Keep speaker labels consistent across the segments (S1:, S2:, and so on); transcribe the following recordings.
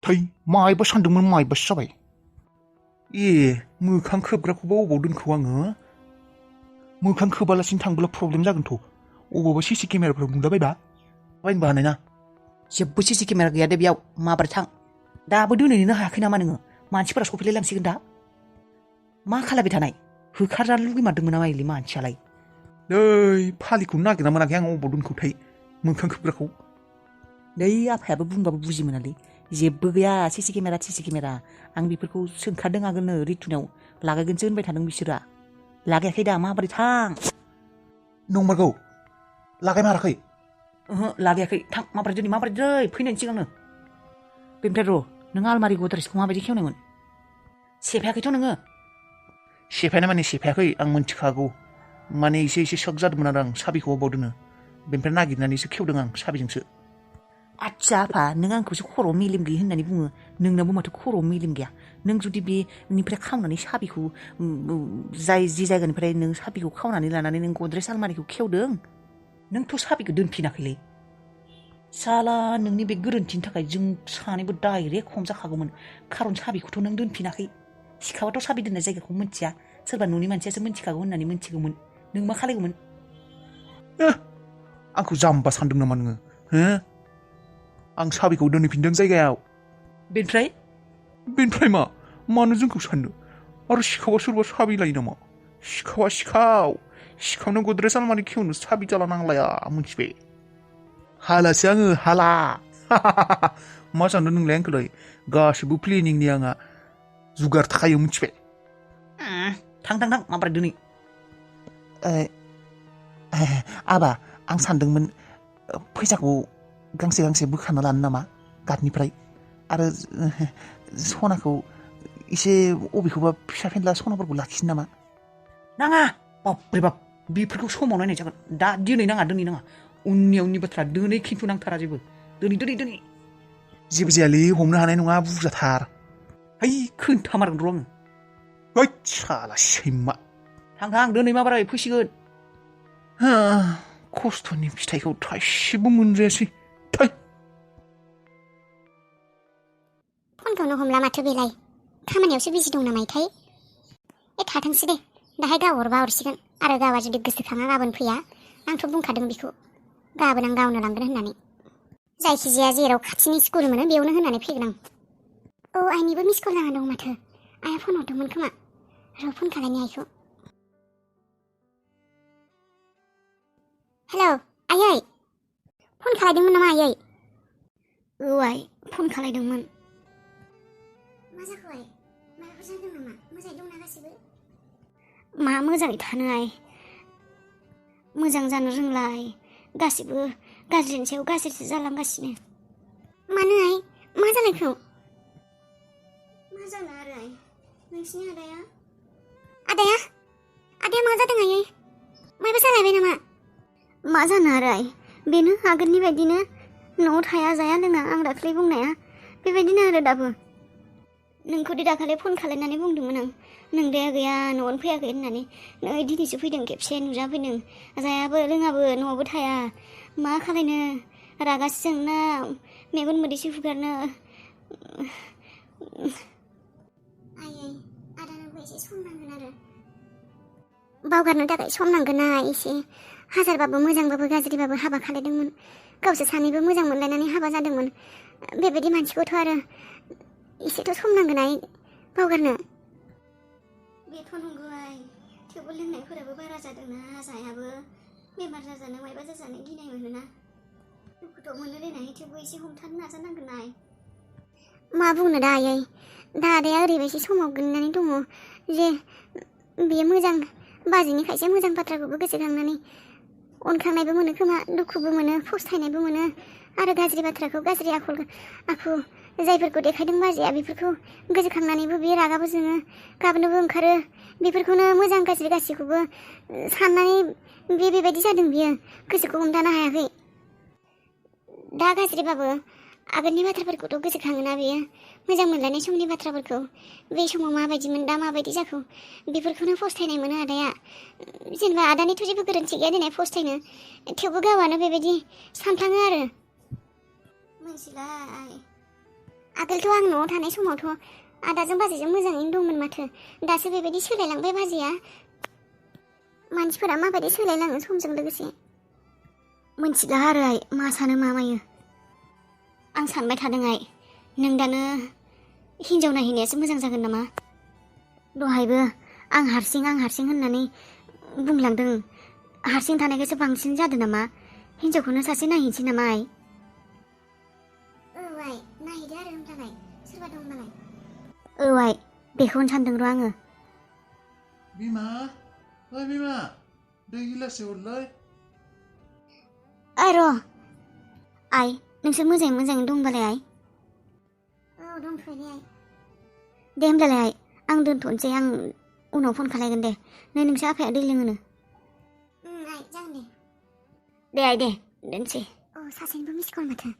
S1: थै मायबा सानदोंमोन मायबासो जाबाय मोखां खोबग्राखौबा अबाव दोनखो आङो मोखां खोबालासिनो थांबोला प्रब्लेम जागोनथ' अबावबा सिसि केमेराफोराव नुलाबायबा बायनो बानायना
S2: जेबो सिसि केमेरा गैया दे बेयाव माबोरै थां दाबो दोनहैनो हायाखै नामा नोङो मानसिफोरा सफैलाय लांसिगोन दा मा खालामबाय थानाय होखारजानो लुगैमारदोंमोन नामा इले मानसियालाय
S1: नै फालिखौनो नागिरना मोनाखै आं अबाव दोनखोथाय मोखां खोबग्राखौ
S2: नै आफायाबो बुंबाबो बुजि मोनालै जेबो गैया सिसि केमेरा आं बेफोरखौ सोंखादों आगोलनो रितुनाव लागायगोनसो होनबाय थादों बिसोरा लागायाखै दा माबोरै थां
S1: नंमारगौ लागायमाराखै
S2: ओहो लागायाखै थां माबोरै फैनायनि सिगांनो बेनिफ्राय र' नों आलमारि गद्रेजखौ माबायदि खेवनायमोन सेफायाखैथ' नोङो
S1: सेफायना माने सेफायाखै आं मिन्थिखागौ माने एसे शक जादोंमोन आरो आं साबिखौ अबाव दोनो बेनिफ्राय नागिरनानैसो खेवदों आं साबिजोंसो
S2: आदसा आफा नों आंखौसो खर'आव मेलेम गैयै होननानै बुङो नोंनावबो माथो खर'आव मेलेम गैया नों जुदि बेनिफ्राय खावनानै साबिखौ जि जायगानिफ्राय नों साबिखौ खावनानै लानानै नों गद्रेज आलमारिखौ खेवदों नोंथ' साबिखौ दोनफिनाखैलै साला नोंनि बे गोरोन्थिनि थाखाय जों सानैबो डाइरेक्ट हमजाखागौमोन खारन साबिखौथ' नों दोनफिनाखै सिखावाथ' साबि दोननाय जायगाखौ मिथिया सोरबा न'नि मानसियासो मिथिखागौ होननानै मिथिगौमोन नों मा खालायगौमोन
S1: आंखौ जाम्बा सानदों नामा नोङो हो आं साबिखौ दोनहैफिनदों जायगायाव बेनिफ्राय मानो जोंखौ साननो आरो सिखावा सोरबा साबि लायो नामा सिखावा सिखावनो गद्रेज आलमारि खेवनो साबि जाला नांलाया मिथिबाय हालासो आङो हाला मा सानदों नोंलाय आंखौलाय गासिबो प्लेनिंनि आंहा जुगार थाखायो मिथिबाय
S2: थां माबोरै दोनै
S1: आबा आं सानदोंमोन फैसाखौ गांसे बोखाना लानो नामा गार्डनिफ्राय आरो सनाखौ एसे अबेखौबा फिसा फेनला सनाफोरखौ लाखिनो नामा
S2: नाङा बाबरे बाब बेफोरखौ समाव नायनाय जागोन दा दिनै नाङा उननि बाथ्रा दिनै खिन्थु नांथारा जेबो दिनै
S1: जेबो जायालै हमनो हानाय नङा बुरजाथार
S2: है खोन्थामारगोन र' आङो
S1: हैद साला सैमा
S2: थां दिनै माबोरै फैसिगोन
S1: खस्थ'नि फिथाइखौ थाइसेबो मोनजायासै थै
S3: फनखौनो हमला माथो बेलाय खामानियावसो बिजि दं नामाथाय थाथोंसै दे दाहाय गाव हरबा हरसिगोन आरो गावा जुदि गोसोखाङा गाबोन फैया आंथ' बुंखादों बेखौ गाबोन आं गावनो लांगोन होननानै जायखिजाया जेराव खाथिनि स्कुल मोनो बेयावनो होनानै फैगोन आं आइनिबो मिस कल जाना दं माथो आइया फन हरदोंमोन खोमा र' फन खालायनि आइखौ हेलौ आयै फन खालायदोंमोन नामा आयै आइ फन खालायदोंमोन मा जाखो आइ माबाफोर जादों नामा मोजाङै दंना गासिबो मा मोजाङै थानो आइ मोजां जानो रोंलाय गासिबो गाज्रिनि सायाव गाज्रिसो जालांगासिनो मानो आइ मा जालायखौ मा जानो आरो आइ नोंसिनि आदाया मा जादों आयै मायबा जालायबाय नामा मा जानो आरो आइ बेनो आगोलनि बायदिनो न'आव थाया जाया लोङा आं दाख्लै बुंनाया बेबायदिनो आरो दाबो नोंखौदि दाखालि फन खालायनानै बुंदोंमोन आं नोंदाया गैया न'आवनो फैयाखै होननानै नै दिनैसो फैदों खेबसे नुजाफैदों जायाबो लोङाबो न'आवबो थाया मा खालायनो रागासो जोंना मेगन मोदैसो हुगारनो आयै आदानोबो एसे सम नांगोन आरो बावगारनो थाखाय सम नांगोन ना एसे हाजारबाबो मोजांबाबो गाज्रिबाबो हाबा खालायदोंमोन गावसोर सानैबो मोजां मोनलायनानै हाबा जादोंमोन बेबायदि मानसिखौथ' आरो एसेथ' सम नांगोन आइ बावगारनो बेथ' नंगौ आइ थेवबो लोंनायफोराबो बारा जादोंना जायाबो बेमार जाजानो मायबा जाजानो गिनाय मोनोना दुखुथ' मोनो देनाय थेवबो एसे हमथानो नाजानांगोन आइ मा बुंनो दा आयै दा आदाया ओरैबायदि समाव गोलैनानै दङ जे बेयो मोजां बाजैनि खायसे मोजां बाथ्राखौबो गोसोखांनानै अनखांनायबो मोनो खोमा दुखुबो मोनो फस्थायनायबो मोनो आरो गाज्रि बाथ्राखौ गाज्रि आखु जायफोरखौ देखायदों बाजैया बेफोरखौ गोसोखांनानैबो बे रागाबो जोङो गाबनोबो ओंखारो बेफोरखौनो मोजां गाज्रि गासैखौबो साननानै बेबायदि जादों बियो गोसोखौ हमथानो हायाखै दा गाज्रिबाबो आगोलनि बाथ्राफोरखौथ' गोसोखाङोना बेयो मोजां मोनलायनाय समनि बाथ्राफोरखौ बे समाव माबायदिमोन दा माबायदि जाखो बेफोरखौनो फस्थायनाय मोनो आदाया जेनेबा आदानिथ' जेबो गोरोन्थि गैया देनाय फस्थायनो थेवबो गावआनो बेबायदि सानफ्लाङो आरो मिथिला आगोलथ' आं न'आव थानाय समावथ' आदाजों बाजैजों मोजाङैनो दंमोन माथो दासो बेबायदि सोलायलांबाय बाजैया मानसिफोरा माबायदि सोलायलाङो समजों लोगोसे मोनथिला आरो आइ मा सानो मा मायो आं सानबाय थादों आइ नों दानो हिन्जाव नायहैनायासो मोजां जागोन नामा दहायबो आं हारसिं होननानै बुंलांदों हारसिं थानायखायसो बांसिन जादों नामा हिन्जावखौनो सासे नायहैनोसै नामा आइ आइ नायहैदो आरो होमब्लालाय सोरबा दं नालाय आइ बेखौनो सानदों र' आङो
S1: बिमा ओइ बिमा दै गिलाससे हरलाय
S3: र' आइ नोंसोर मोजाङै दंबालाय आइ औ दंथ'यो दे आइ दे होमब्लालाय आइ आं दोनथ'नोसै आं उनाव फन खालायगोन दे नै नोंसोर आफाया दै लोङोनो आइ जागोन दे आइ दे दोनसै सासेनिबो मिस कल माथो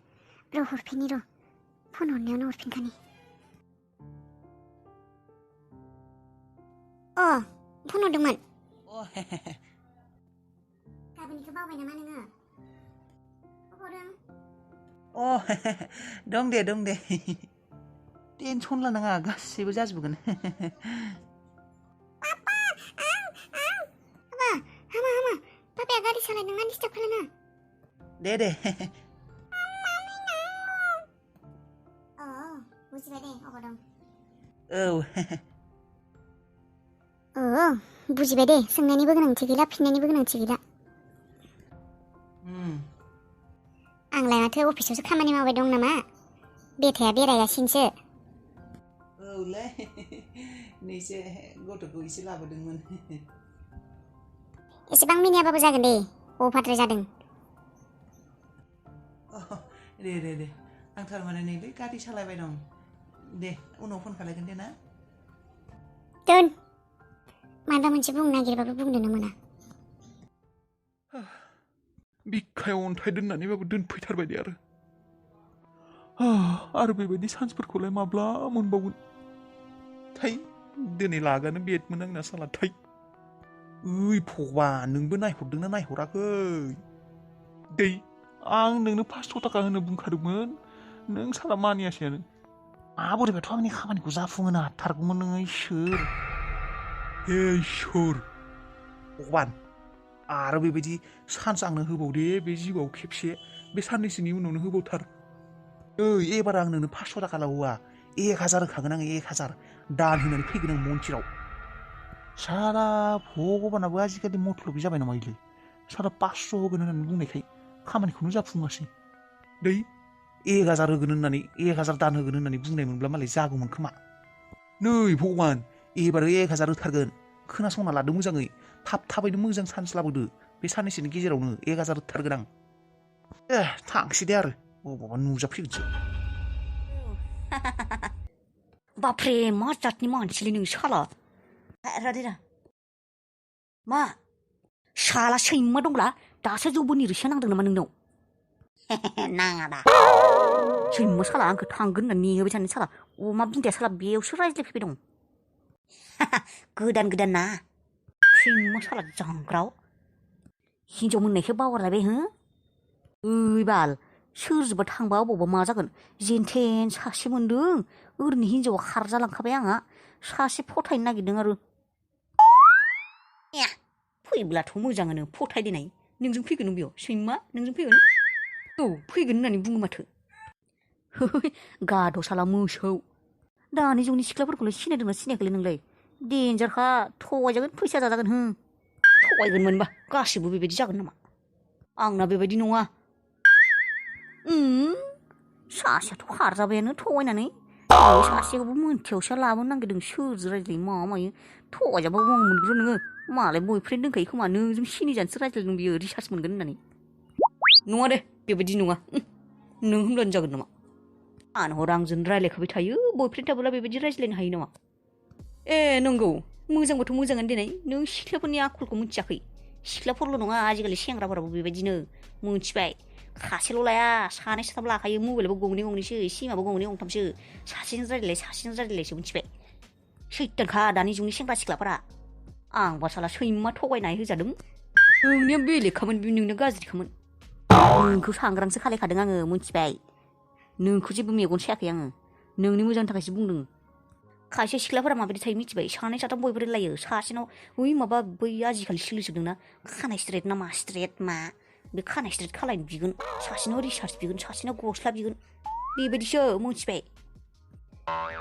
S3: र' हरफिननि र' फन हरनायावनो हरफिनखानि फन हरदोंमोन गाबोननिखौ बावबाय नामा नोङो
S2: दं दे टेनसन लानाङा गासैबो जाजोबगोन
S3: हामा पापाया गारि सालायदों ना डिस्टार्ब खालामो
S2: दे
S3: बुजिबाय दे अबाव दं बुजिबाय दे सोंनायनिबो गोनांथि गैला फिननायनिबो गोनांथि गैला आंलाय माथो अफिसावसो खामानि मावबाय दं नामा बेथाया बेरायगासिनोसो
S2: औलै नैसो गथ'खौ एसे लाबोदोंमोन
S3: एसेबां मिनियाबाबो जागोन दे अभारद्राय जादों
S2: दे आं थारमाने नैलै गारि सालायबाय दं दे उनाव फन खालायगोन दे ना
S3: दोन माबा मोनसे बुंनो नागिरबाबो बुंनोनो मोना
S1: बिखायाव अन्थाइ दोननानैबाबो दोनफैथारबाय दे आरो बेबायदि सान्सफोरखौलाय माब्ला मोनबावगोन थाइ दिनै लागानो बेटमोन आंना साला थाइ ओइ भगबान नोंबो नायहरदोंना नायहराखै दै आं नोंनो 500 थाखा होनो बुंखादोंमोन नों साला मानियासैयानो माबोरैबाथ' आंनि खामानिखौ जाफुंहोनो हाथारगौमोन नोङो इसोर भगबान आरो बेबायदि सान्स आंनो होबावदे बे जिउआव खेबसे बे साननैसोनि उनावनो होबावथार एबार आं नोंनो 500 थाखाल' होआ 1000 होखागोन आङो 1000 दान होनानै फैगोन आं मन्दिराव साला भगबानाबो आजिखालि मतलबि जाबाय नामा इलाय साला 500 होगोन होननानै बुंनायखाय खामानिखौनो जाफुङासै दै 1000 होगोन होननानै 1000 दान होगोन होननानै बुंनाय मोनब्ला मालाय जागौमोन खोमा नै भगबान एबार 1000 होथारगोन खोनासंना लादो मोजाङै थाबैनो मोजां सान्स लाबोदो बे साननैसोनि गेजेरावनो 1000 होथारगोन आं थांसै दे आरो अबावबा नुजाफैगोनसो
S2: बाप्रे मा जातनि मानसिलै नों साला राधेरा मा साला सैमा दंब्ला दासो जौबोनि रोसिया नांदों नामा नोंनाव नाङा दा सैमा साला आंखौ थांगोन होनना नेहोबाय थानाय साला अमा बिन्दाया साला बेयावसो रायज्लायफैबाय दं गोदान ना सैमा साला जांग्राव हिन्जाव मोननायखौ बावगारलायबाय ओइ बाल सोरजोंबा थांबा अबावबा मा जागोन जेनथेन सासे मोन्दों ओरैनो हिन्जावा खारजालांखाबाय आंहा सासे फथायनो नागिरदों आरो फैब्लाथ' मोजाङानो फथायदेनाय नोंजों फैगोन बेयाव सैमा नोंजों फैगोन फैगोन होननानै बुङो माथो गाद' साला मोसौ दानि जुगनि सिख्लाफोरखौलाय सिनायदोंना सिनायाखैलै नोंलाय देन्जारखा थगायजागोन फैसा जाजागोन थगायगोन मोनबा गासिबो बेबायदि जागोन नामा आंना बेबायदि नङा सासेयाथ' खारजाबायानो थगायनानै सासेखौबो मोनथियावसो लाबोनो नागिरदों सोरजों रायज्लायो मा मायो थगायजाबाबो मावनो मोनग्रो नोङो मालाय बयफ्रेन्ड दंखायो खोमा नोंजों सिनिजानोसो रायज्लायदों बियो रिसार्ज मोनगोन होननानै नङा दे बेबायदि नङा नों होनब्लानो जागोन नामा आंहर आंजों रायज्लायखाबाय थायो बयफ्रेन्ड थाबोला बेबायदि रायज्लायनो हायो नामा नंगौ मोजांबाथ' मोजाङानो देनाय नों सिख्लाफोरनि आखलखौ मिथियाखै सिख्लाफोरल' नङा आजिखालि सेंग्राफोराबो बेबायदिनो मोनथिबाय खासेल' लाया सानै साथाम लाखायो मबाइलाबो गंनैसो सिमाबो गंथामसो सासेजों रायज्लायलायसो मिथिबाय सैतानखा दानि जुगनि सेंग्रा सिख्लाफोरा आंबा साला सैमा थगायनाय होजादों नोंनिया बेलेगखामोन नोंनिया गाज्रिखामोन नोंखौ सांग्रांसो खालायखादों आङो मिथिबाय नोंखौ जेबो मेगन सायाखै आङो नोंनि मोजांनि थाखायसो बुंदों खायसे सिख्लाफोरा माबायदि थायो मिथिबाय सानै साथाम बयफ्रेन्ड लायो सासेनाव ओइ माबा बै आजिखालि सोलिजोबदोंना खानाय स्ट्रेट ना मा स्ट्रेट मा बे खानाय स्ट्रेट खालायनो बिगोन सासेनाव रिसार्च बिगोन सासेनाव गस्ला बिगोन बेबायदिसो मिथिबाय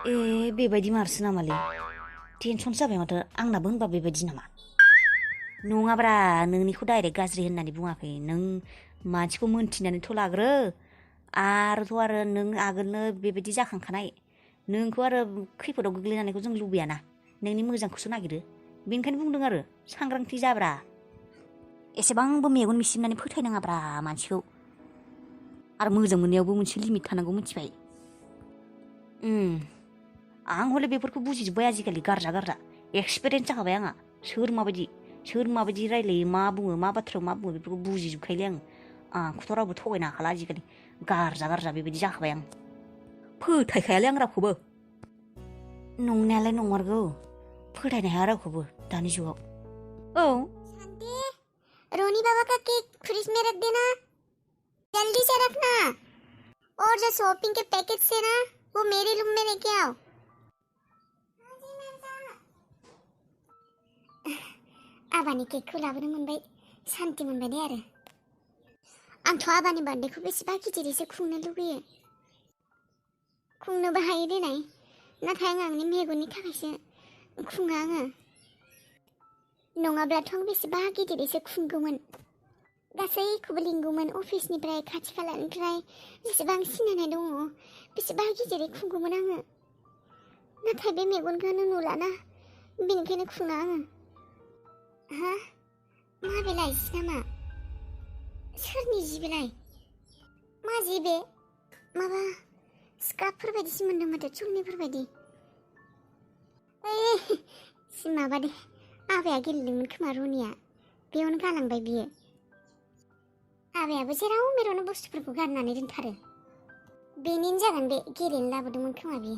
S2: ए बेबायदि मारसो नामालै टेनसन जाबाय माथो आंनाबो होनबा बेबायदि नामा नङाब्रा नोंनिखौ डाइरेक्ट गाज्रि होननानै बुङाखै नों मानसिखौ मोनथिनानैथ' लाग्रो आरो नों आगोलनो बेबायदि जाखांखानाय नोंखौ आरो खैफोदाव गोग्लैनायखौ जों लुबैयाना नोंनि मोजांखौसो नागिरो बेनिखायनो बुंदों आरो सांग्रांथि जाब्रा एसेबांबो मेगन मिसिबनानै फोथायनाङाब्रा मानसिखौ आरो मोजां मोननायावबो मोनसे लिमिट थानांगौ मिथिबाय आं हले बेफोरखौ बुजिजोब्बाय आजिखालि गारजा एक्सपिरियेन्स जाखाबाय आंहा सोर माबायदि रायलायो मा बुङो मा बाथ्रायाव मा बुङो बेफोरखौ बुजिजोबखायोलै आंखौथ' रावबो थगायनो हाखाला आजिखालि गारजा बेबायदि जाखाबाय आं फोथायखायालै आं रावखौबो नंनायालाय नंमारगौ फोथायनो हाया रावखौबो दानि जुगाव औ
S3: शांति रोनी बाबा का केक फ्रिज में रख देना जल्दी से रखना और जो शॉपिंग के पैकेट से ना वो मेरे रूम में लेके आओ आबानि केकखौ लाबोनो मोनबाय शान्ति मोनबाय दे आरो आंथ' आबानि बार्थडेखौ बेसेबा गिदिरैसो खुंनो लुबैयो खुंनोबो हायो देनाय नाथाय आंनि मेगननि थाखायसो खुङा आङो नङाब्लाथ' आं बेसेबा गिदिरैसो खुंगौमोन गासैखौबो लिंगौमोन अफिसनिफ्राय खाथि खालानिफ्राय जेसेबां सिनायनाय दङ बेसेबा गिदिरै खुंगौमोन आङो नाथाय बे मेगनखौनो नुलाना बेनिखायनो खुङा आङो हा मा बेलाय जि नामा सोरनि जि बेलाय मा जि बे माबा स्कार्फफोर बायदिसो मोन्दों माथो चुन्निफोर बायदि माबा दे आबाया गेलेदोंमोन खोमा रनिया बेयावनो गालांबाय बियो आबायाबो जेराव मेरावनो बुस्थुफोरखौ गारनानै दोनथारो बेनिनो जागोन बे गेलेनो लाबोदोंमोन खोमा बियो